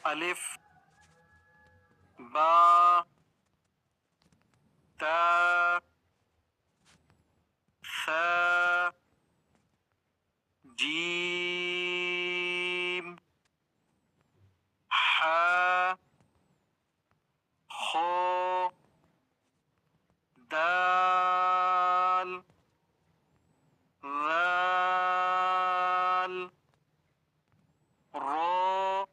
ألف با تا ثا جيم حا خو دال ذال رو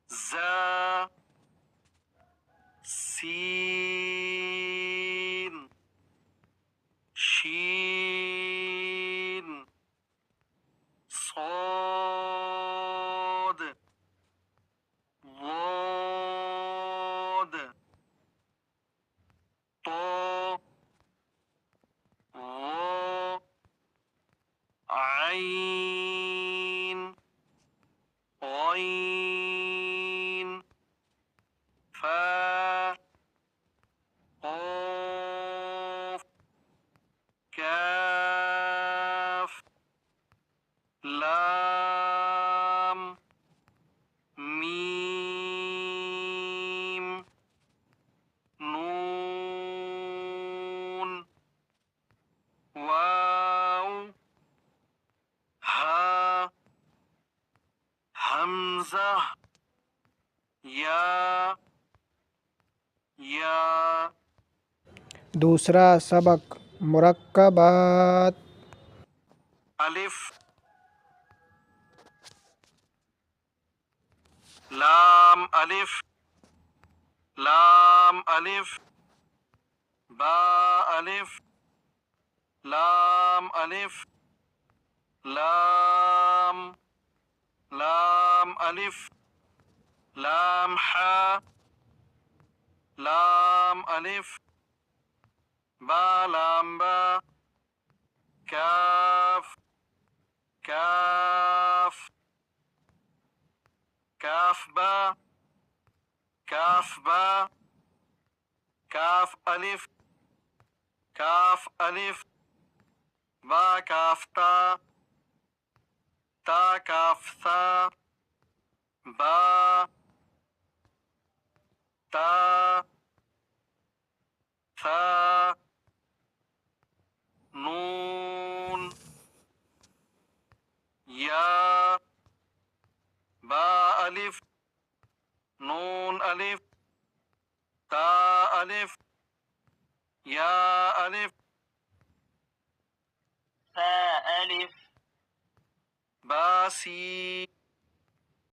زا سين شين صاد ضاد طا ظا عين غين فا قاف كاف لام ميم نون واو ها همزة یا دوسرا سبق مرکبات. ألف لام ألف لام ألف با ألف لام ألف لام لام ألف لام حا لام ألف با لام با كاف كاف كاف با كاف با كاف ألف كاف ألف با كاف تا تا كاف ثا با تا ثا نون يا با ألف نون ألف تا ألف يا ألف فا ألف با سين